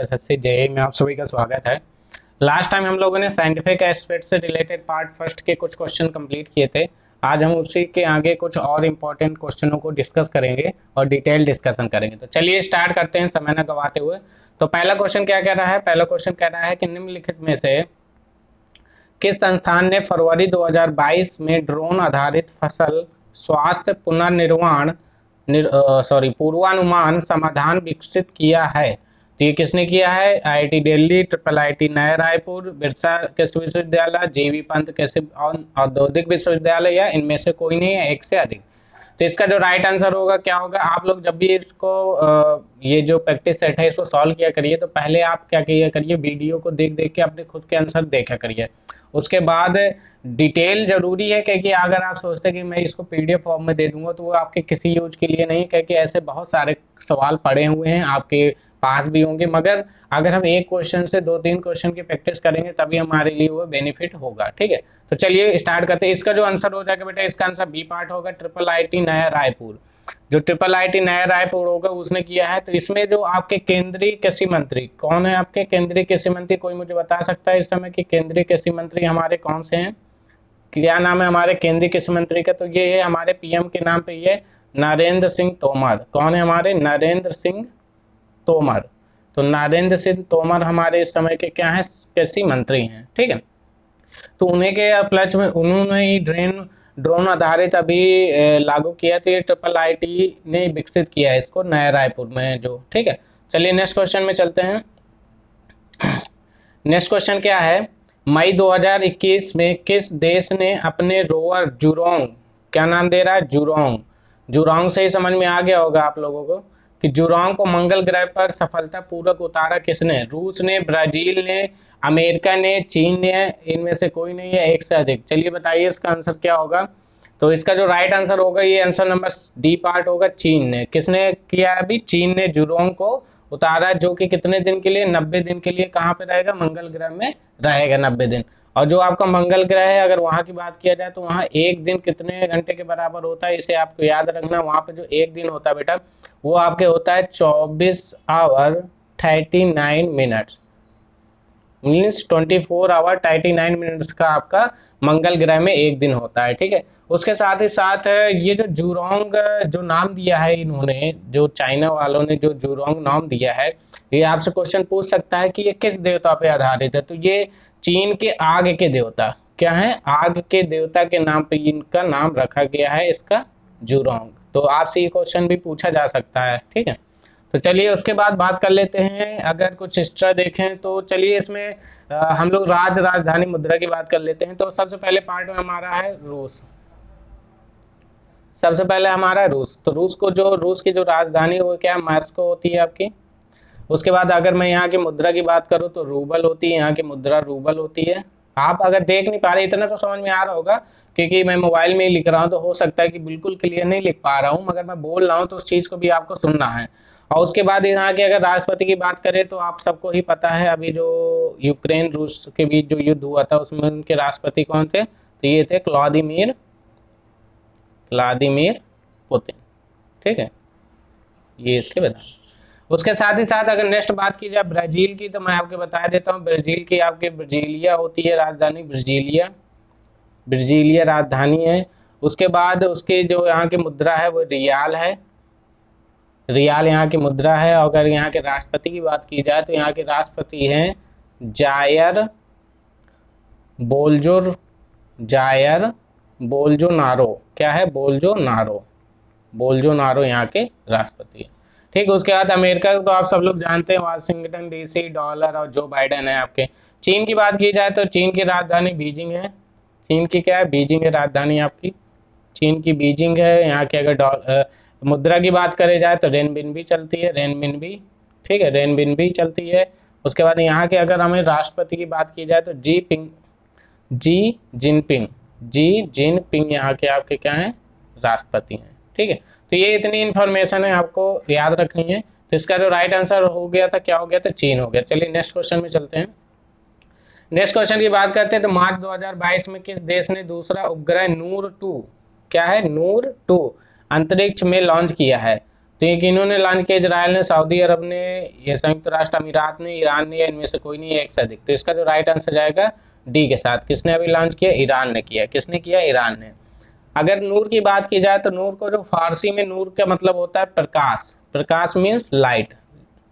SSC JEE में आप सभी का स्वागत है। लास्ट टाइम हम लोगों ने साइंटिफिक एस्पेक्ट से रिलेटेड पार्ट फर्स्ट के कुछ क्वेश्चन कंप्लीट किए थे। आज हम उसी के आगे कुछ और इम्पोर्टेंट क्वेश्चनों को डिस्कस करेंगे और डिटेल डिस्कशन करेंगे। तो चलिए स्टार्ट करते हैं समय न गवाते हुए। तो पहला क्वेश्चन क्या कह रहा है? पहला क्वेश्चन कह रहा है कि निम्नलिखित में से किस संस्थान ने फरवरी 2022 में ड्रोन आधारित फसल स्वास्थ्य पुनर्निर्माण पूर्वानुमान समाधान विकसित किया है? तो ये किसने किया है? आईआईटी दिल्ली, ट्रिपल आईटी नया रायपुर, बिरसा कृषि विश्वविद्यालय, जीवी पंत कृषि औद्योगिक विश्वविद्यालय, या इनमें से कोई नहीं है, एक से अधिक। तो इसका जो राइट आंसर होगा क्या होगा? आप लोग जब भी इसको ये जो प्रैक्टिस सेट है इसको सॉल्व किया करिए तो पहले आप क्या किया करिए, वीडियो को देख देख के अपने खुद के आंसर देखा करिए। उसके बाद डिटेल जरूरी है, क्योंकि अगर आप सोचते हैं कि मैं इसको पीडीएफ फॉर्म में दे दूंगा तो वो आपके किसी यूज के लिए नहीं, क्योंकि ऐसे बहुत सारे सवाल पड़े हुए हैं आपके पास भी होंगे, मगर अगर हम एक क्वेश्चन से 2-3 क्वेश्चन की प्रैक्टिस करेंगे तभी हमारे लिए वो बेनिफिट होगा। ठीक है, तो चलिए स्टार्ट करते हैं। इसका जो आंसर हो जाएगा बेटा, इसका आंसर बी पार्ट होगा, ट्रिपल आईटी नया रायपुर। जो ट्रिपल आईटी नया रायपुर होगा उसने किया है। तो इसमें जो आपके केंद्रीय कृषि मंत्री कौन है? आपके केंद्रीय कृषि मंत्री कोई मुझे बता सकता है इस समय कि केंद्रीय कृषि मंत्री हमारे कौन से हैं? क्या नाम है हमारे केंद्रीय कृषि मंत्री का? तो ये है हमारे पीएम के नाम पे, ये नरेंद्र सिंह तोमर। कौन है हमारे? नरेंद्र सिंह तोमर। तो नरेंद्र सिंह तोमर हमारे इस समय के क्या है? कृषि मंत्री हैं। ठीक है, तो उन्हीं के उपलक्ष्य में उन्होंने ही ड्रोन आधारित अभी लागू किया। तो ये ट्रिपल आईटी ने विकसित किया है इसको नया रायपुर में जो। ठीक है, चलिए नेक्स्ट क्वेश्चन में चलते हैं। नेक्स्ट क्वेश्चन क्या है? मई 2021 में किस देश ने अपने रोवर जुरोंग, क्या नाम दे रहा है? जुरोंग। जुरोंग से ही समझ में आ गया होगा आप लोगों को कि जुरोंग को मंगल ग्रह पर सफलतापूर्वक उतारा किसने? रूस ने, ब्राजील ने, अमेरिका ने, चीन ने, इनमें से कोई नहीं है, एक से अधिक। चलिए बताइए इसका आंसर क्या होगा? तो इसका जो राइट आंसर होगा, ये आंसर नंबर डी पार्ट होगा, चीन ने। किसने किया? अभी चीन ने जुरोंग को उतारा, जो कि कितने दिन के लिए? 90 दिन के लिए। कहाँ पे रहेगा? मंगल ग्रह में रहेगा 90 दिन। और जो आपका मंगल ग्रह है, अगर वहां की बात किया जाए तो वहां एक दिन कितने घंटे के बराबर होता है, इसे आपको याद रखना। वहां पे जो एक दिन होता है बेटा, वो आपके होता है 24 hour 39 minute, means 24 hour 39 minutes का आपका मंगल ग्रह में एक दिन होता है। ठीक है, उसके साथ ही साथ ये जो जुरोंग जो नाम दिया है इन्होंने, जो चाइना वालों ने जो जुरोंग नाम दिया है, ये आपसे क्वेश्चन पूछ सकता है कि ये किस देवता पे आधारित है। तो ये चीन के आग के देवता, क्या है? आग के देवता के नाम पे इनका नाम रखा गया है, इसका जुरोंग। तो आपसे ये क्वेश्चन भी पूछा जा सकता है। ठीक है, तो चलिए उसके बाद बात कर लेते हैं। अगर कुछ एक्स्ट्रा देखें तो चलिए इसमें हम लोग राजधानी मुद्रा की बात कर लेते हैं। तो सबसे पहले पार्ट में हमारा है रूस। सबसे पहले हमारा है रूस। तो रूस की जो राजधानी वो क्या है? मॉस्को होती है आपकी। उसके बाद अगर मैं यहाँ की मुद्रा की बात करूँ तो रूबल होती है, यहाँ की मुद्रा रूबल होती है। आप अगर देख नहीं पा रहे, इतना तो समझ में आ रहा होगा क्योंकि मैं मोबाइल में ही लिख रहा हूँ, तो हो सकता है कि बिल्कुल क्लियर नहीं लिख पा रहा हूँ, मगर मैं बोल रहा हूँ तो उस चीज को भी आपको सुनना है। और उसके बाद यहाँ के अगर राष्ट्रपति की बात करें तो आप सबको ही पता है, अभी जो यूक्रेन रूस के बीच जो युद्ध हुआ था उसमें उनके राष्ट्रपति कौन थे? तो ये थे व्लादिमीर पुतिन। ठीक है, ये इसके बता। उसके साथ ही साथ अगर नेक्स्ट बात की जाए ब्राजील की, तो मैं आपको बता देता हूँ ब्राजील की आपकी ब्राजीलिया होती है राजधानी, ब्राजीलिया राजधानी है। उसके बाद उसके जो यहाँ की मुद्रा है वो रियाल है, रियाल यहाँ की मुद्रा है। अगर यहाँ के राष्ट्रपति की बात की जाए तो यहाँ के राष्ट्रपति हैं जायर बोल्सोनारो। क्या है? बोल्सोनारो यहाँ के राष्ट्रपति है। ठीक है, उसके बाद अमेरिका को तो आप सब लोग जानते हैं, वाशिंगटन डीसी, डॉलर, और जो बाइडेन है आपके। चीन की बात की जाए तो चीन की राजधानी बीजिंग है। चीन की क्या है? बीजिंग है राजधानी आपकी, चीन की बीजिंग है। यहाँ के अगर मुद्रा की बात करे जाए तो रेनबिनबी चलती है, रेनबिनबी। ठीक है, रेनबिनबी चलती है। उसके बाद यहाँ के अगर हमें राष्ट्रपति की बात की जाए तो जी जिनपिंग यहाँ के आपके क्या है? राष्ट्रपति हैं। ठीक है, तो ये इतनी इंफॉर्मेशन है आपको याद रखनी है। तो इसका जो राइट आंसर हो गया था, क्या हो गया था? चीन हो गया। चलिए नेक्स्ट क्वेश्चन में चलते हैं। नेक्स्ट क्वेश्चन की बात करते हैं तो मार्च 2022 में किस देश ने दूसरा उपग्रह नूर 2, क्या है? नूर 2 अंतरिक्ष में लॉन्च किया है? तो ये किन्होंने ने लॉन्च किया? इजराइल ने, सऊदी अरब ने, ये संयुक्त राष्ट्र अमीरात ने, ईरान ने, या इनमें से कोई नहीं है, एक से अधिक। तो इसका जो राइट आंसर जाएगा डी के साथ। किसने अभी लॉन्च किया? ईरान ने किया। किसने किया? ईरान ने। अगर नूर की बात की जाए तो नूर को जो फारसी में नूर का मतलब होता है प्रकाश, प्रकाश मीन्स लाइट,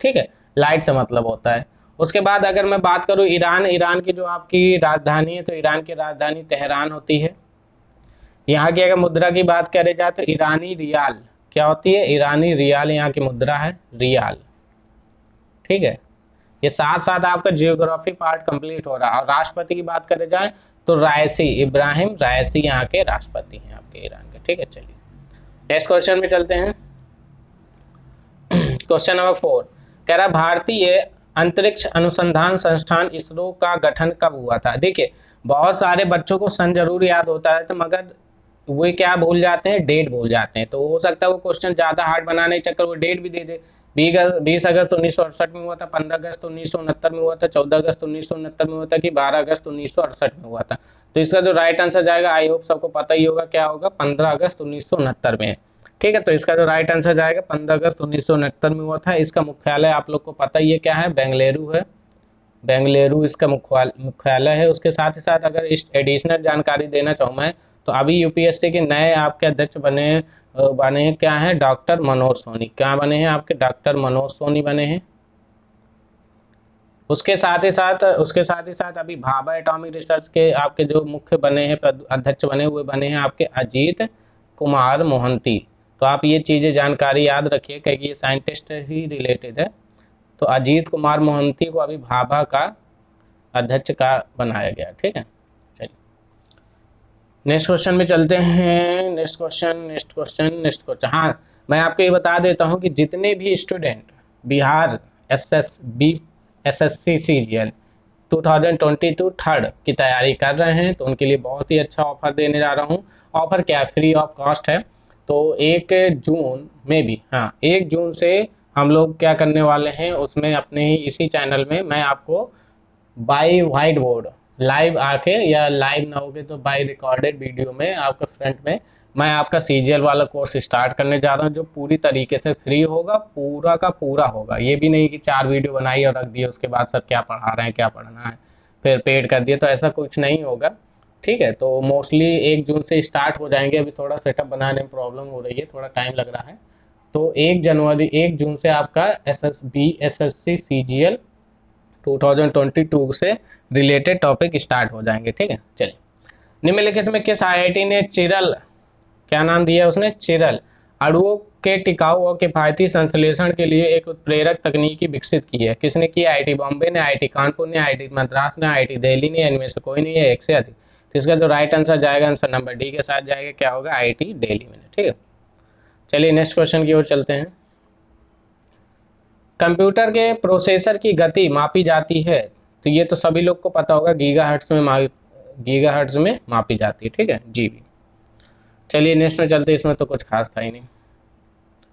ठीक है, लाइट से मतलब होता है। उसके बाद अगर मैं बात करूं ईरान, ईरान की जो आपकी राजधानी है, तो ईरान की राजधानी तेहरान होती है। यहाँ की अगर मुद्रा की बात करे जाए तो ईरानी रियाल क्या होती है? ईरानी रियाल यहाँ की मुद्रा है, रियाल, ठीक है। ये साथ साथ आपका जियोग्राफी पार्ट कंप्लीट हो रहा है। और राष्ट्रपति की बात करें जाए तो रायसी, इब्राहिम रायसी यहाँ के राष्ट्रपति हैं आपके ईरान के, ठीक है। चलिए नेक्स्ट क्वेश्चन में चलते हैं। क्वेश्चन नंबर 4 कह रहा भारतीय अंतरिक्ष अनुसंधान संस्थान इसरो का गठन कब हुआ था? देखिए बहुत सारे बच्चों को सन जरूर याद होता है, तो मगर वो क्या भूल जाते हैं? डेट भूल जाते हैं। तो हो सकता है वो क्वेश्चन ज्यादा हार्ड बनाने के चक्कर वो डेट भी दे दे। 20 अगस्त 1968 में हुआ था, 15 अगस्त 1969 में हुआ था, 14 अगस्त 1969 में हुआ था, कि 12 अगस्त 1968 में हुआ था। तो इसका जो राइट आंसर जाएगा, आई होप सबको पता ही होगा, क्या होगा? 15 अगस्त 1969 में, ठीक है। तो इसका जो राइट आंसर जाएगा 15 अगस्त 1969 में हुआ था। इसका मुख्यालय आप लोग को पता ही है क्या है? बेंगलुरु है, बेंगलुरु इसका मुख्यालय है। उसके साथ ही साथ अगर इस एडिशनल जानकारी देना चाहूँ मैं, तो अभी यूपीएससी के नए आपके अध्यक्ष बने हैं क्या है? डॉक्टर मनोज सोनी। क्या बने हैं आपके? डॉक्टर मनोज सोनी बने हैं। उसके साथ ही साथ अभी भाभा एटॉमिक रिसर्च के आपके जो मुख्य बने हैं, अध्यक्ष बने हुए बने हैं आपके अजीत कुमार मोहंती। तो आप ये चीजें जानकारी याद रखिए क्योंकि ये साइंटिस्ट ही रिलेटेड है। तो अजीत कुमार मोहंती को अभी भाभा का अध्यक्ष का बनाया गया, ठीक है। चलिए नेक्स्ट क्वेश्चन में चलते हैं। Next question. हाँ, मैं आपको ये बता देता हूँ कि जितने भी student Bihar SSC CGL 2022 third की तैयारी कर रहे हैं, तो उनके लिए बहुत ही अच्छा ऑफर देने जा रहा हूँ। ऑफर क्या है? फ्री ऑफ कॉस्ट है। तो 1 जून में भी, हाँ 1 जून से हम लोग क्या करने वाले हैं, उसमें अपने ही इसी चैनल में मैं आपको बाय व्हाइट बोर्ड लाइव आके, या लाइव ना होगे तो बाय रिकॉर्डेड वीडियो में आपके फ्रंट में मैं आपका सीजीएल वाला कोर्स स्टार्ट करने जा रहा हूँ, जो पूरी तरीके से फ्री होगा, पूरा का पूरा होगा। ये भी नहीं कि 4 वीडियो बनाई और रख दिए, उसके बाद सर क्या पढ़ा रहे हैं, क्या पढ़ना है, फिर पेड कर दिए, तो ऐसा कुछ नहीं होगा, ठीक है। तो मोस्टली 1 जून से स्टार्ट हो जाएंगे। अभी थोड़ा सेटअप बनाने में प्रॉब्लम हो रही है, थोड़ा टाइम लग रहा है। तो 1 जून से आपका एसएससी सीजीएल 2022 से रिलेटेड टॉपिक स्टार्ट हो जाएंगे, ठीक है। चलिए निम्नलिखित में किस आईआईटी ने चिरल, क्या नाम दिया उसने? चिरल अणुओं के टिकाऊ और किफायती संश्लेषण के लिए एक उत्प्रेरक तकनीकी विकसित की है? किसने की? आईआईटी बॉम्बे ने, आईआईटी कानपुर ने, आईआईटी मद्रास ने, आईआईटी दिल्ली ने, इनमें से कोई नहीं है, एक से अधिक। तो इसका जो राइट आंसर जाएगा, आंसर नंबर डी के साथ जाएगा, क्या होगा? आईआईटी दिल्ली में, ठीक है। चलिए नेक्स्ट क्वेश्चन की ओर चलते हैं। कंप्यूटर के प्रोसेसर की गति मापी जाती है, तो ये तो सभी लोग को पता होगा, गीगाहर्ट्ज में मापी जाती है, ठीक है, जीबी। चलिए नेक्स्ट में चलते हैं, इसमें तो कुछ खास था ही नहीं।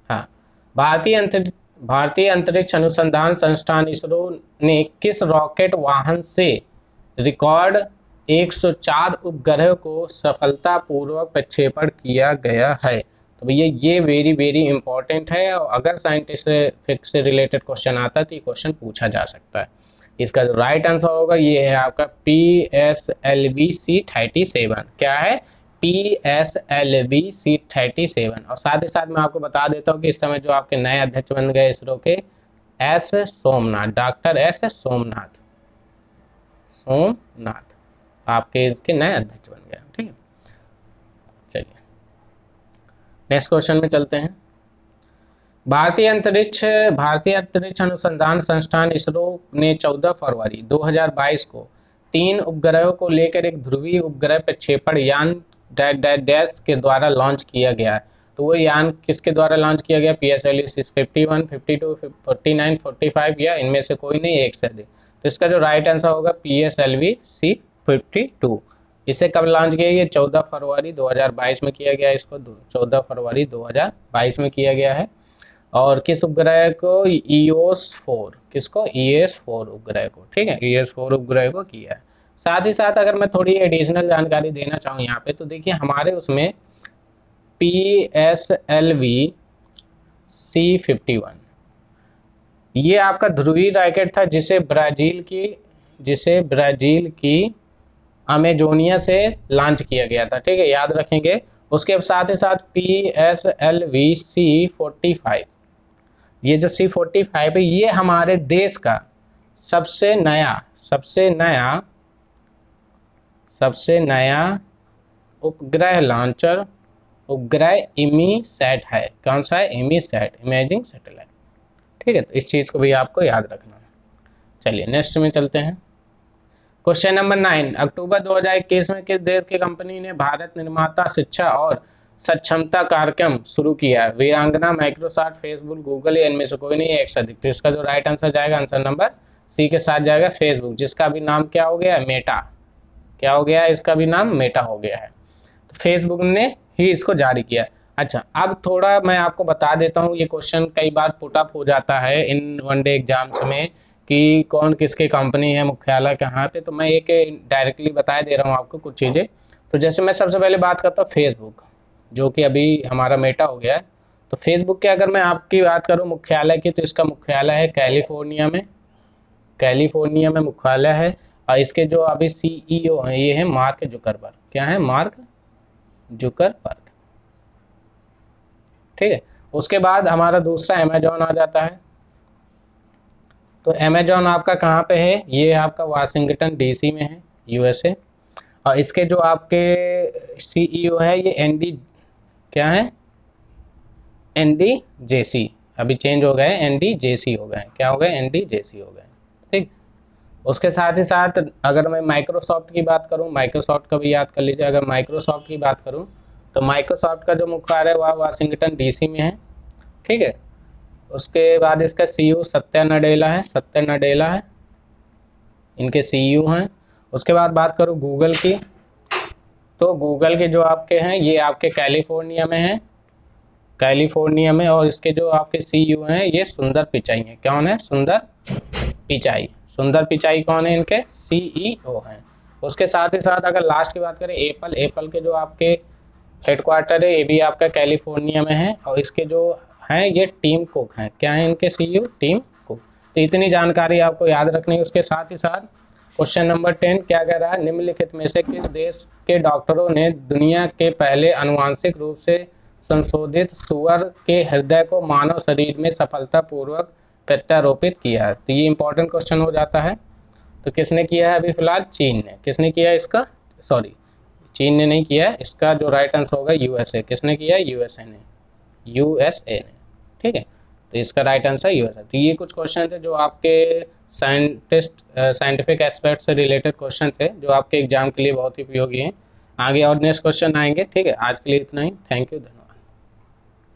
हाँ, भारतीय अंतरिक्ष अनुसंधान संस्थान इसरो ने किस रॉकेट वाहन से रिकॉर्ड 104 उपग्रह को सफलतापूर्वक प्रक्षेपण किया गया है? तो भैया ये वेरी इंपॉर्टेंट है, और अगर साइंटिस्ट से रिलेटेड क्वेश्चन आता है तो ये क्वेश्चन पूछा जा सकता है। इसका जो राइट आंसर होगा ये है आपका PSLV-C37। क्या है? PSLV-C37। और साथ ही साथ मैं आपको बता देता हूँ कि इस समय जो आपके नए अध्यक्ष बन गए इसरो के, S Somnath, doctor S Somnath आपके इसके नए अध्यक्ष बन गए, ठीक है। चलिए नेक्स्ट क्वेश्चन में चलते हैं। भारतीय अंतरिक्ष अनुसंधान संस्थान इसरो ने 14 फरवरी 2022 को 3 उपग्रहों को लेकर एक ध्रुवीय उपग्रह प्रक्षेपण यान डैश के द्वारा लॉन्च किया गया है। तो वो यान किसके द्वारा लॉन्च किया गया? PSLV-51, 52, 49, 45, या इनमें से कोई नहीं, एक से अधिक। तो इसका जो राइट आंसर होगा PSLV-C52। इसे कब लॉन्च किया गया? 14 फरवरी 2022 में किया गया। इसको 14 फरवरी 2022 में किया गया है। और किस उपग्रह को? EOS-4। किसको? EOS-4 उपग्रह को, ठीक है, EOS-4 उपग्रह को किया है। साथ ही साथ अगर मैं थोड़ी एडिशनल जानकारी देना चाहूँ यहाँ पे, तो देखिए हमारे उसमें PSLV C51। ये आपका ध्रुवीय रॉकेट था जिसे ब्राजील की अमेजोनिया से लॉन्च किया गया था, ठीक है, याद रखेंगे। उसके साथ ही साथ PSLV C45, ये जो C45 है ये हमारे देश का सबसे नया उपग्रह लॉन्चर, उपग्रह इमीसैट है। कौन सा है? इमीसैट, इमेजिंग सैटेलाइट, ठीक है। तो इस चीज को भी आपको याद रखना है। चलिए नेक्स्ट में चलते हैं। क्वेश्चन नंबर 9, अक्टूबर 2021 में किस देश की कंपनी ने भारत निर्माता शिक्षा और सक्षमता कार्यक्रम शुरू किया? वीरांगना, माइक्रोसॉफ्ट, फेसबुक, गूगल, या इनमें से कोई नहीं, एक से अधिक। तो इसका जो राइट आंसर जाएगा, आंसर नंबर सी के साथ जाएगा, फेसबुक, जिसका भी नाम क्या हो गया? मेटा। क्या हो गया? इसका भी नाम मेटा हो गया है। तो फेसबुक ने ही इसको जारी किया। अच्छा, अब थोड़ा मैं आपको बता देता हूँ, ये क्वेश्चन कई बार पुट अप हो जाता है इन वनडे एग्जाम्स में कि कौन किसके कंपनी है, मुख्यालय कहाँ पे। तो मैं एक डायरेक्टली बता दे रहा हूँ आपको कुछ चीज़ें। तो जैसे मैं सबसे पहले बात करता हूँ फेसबुक, जो कि अभी हमारा मेटा हो गया है। तो फेसबुक के अगर मैं आपकी बात करूँ मुख्यालय की, तो इसका मुख्यालय है कैलिफोर्निया में मुख्यालय है। और इसके जो अभी CEO हैं ये है मार्क जुकरबर्ग। क्या है? मार्क जुकरबर्ग, ठीक है। उसके बाद हमारा दूसरा अमेजॉन आ जाता है। तो अमेजॉन आपका कहाँ पे है? ये आपका वाशिंगटन DC में है, USA। और इसके जो आपके CEO है ये क्या है? ND JC, अभी चेंज हो गए, ND JC हो गए। क्या हो गए? ND JC हो गए, ठीक। उसके साथ ही साथ अगर मैं माइक्रोसॉफ्ट की बात करूं, माइक्रोसॉफ्ट का भी याद कर लीजिए। अगर माइक्रोसॉफ्ट की बात करूं तो माइक्रोसॉफ्ट का जो मुख्यालय है वह वाशिंगटन DC में है, ठीक है। उसके बाद इसका CEO सत्या नडेला है, इनके CEO हैं। उसके बाद बात करूं गूगल की, तो गूगल के जो आपके हैं ये आपके कैलिफोर्निया में, और इसके जो आपके CEO हैं ये सुंदर पिचाई हैं। कौन है? सुंदर पिचाई कौन है? इनके CEO हैं। उसके साथ ही साथ अगर लास्ट की बात करें एप्पल के जो आपके हेडक्वार्टर है ये भी आपका कैलिफोर्निया में है, और इसके जो हैं ये टिम कुक हैं। क्या है इनके CEO? Tim cook. तो इतनी जानकारी आपको याद रखनी है। उसके साथ ही साथ क्वेश्चन नंबर 10 क्या कह रहा है? निम्नलिखित में से किस देश के डॉक्टरों ने दुनिया के पहले आनुवांशिक रूप से संशोधित सुअर के हृदय को मानव शरीर में सफलतापूर्वक प्रत्यारोपित किया है? तो ये इंपॉर्टेंट क्वेश्चन हो जाता है। तो किसने किया है? अभी फिलहाल चीन ने। किसने किया है इसका? सॉरी, चीन ने नहीं किया है। इसका जो राइट आंसर होगा USA। किसने किया है? USA ने, ठीक है। तो इसका राइट आंसर USA। तो ये कुछ क्वेश्चन थे जो आपके साइंटिफिक एस्पेक्ट से रिलेटेड क्वेश्चन थे, जो आपके एग्जाम के लिए बहुत ही उपयोगी हैं। आगे और नेक्स्ट क्वेश्चन आएंगे, ठीक है। आज के लिए इतना ही। थैंक यू, धन्यवाद।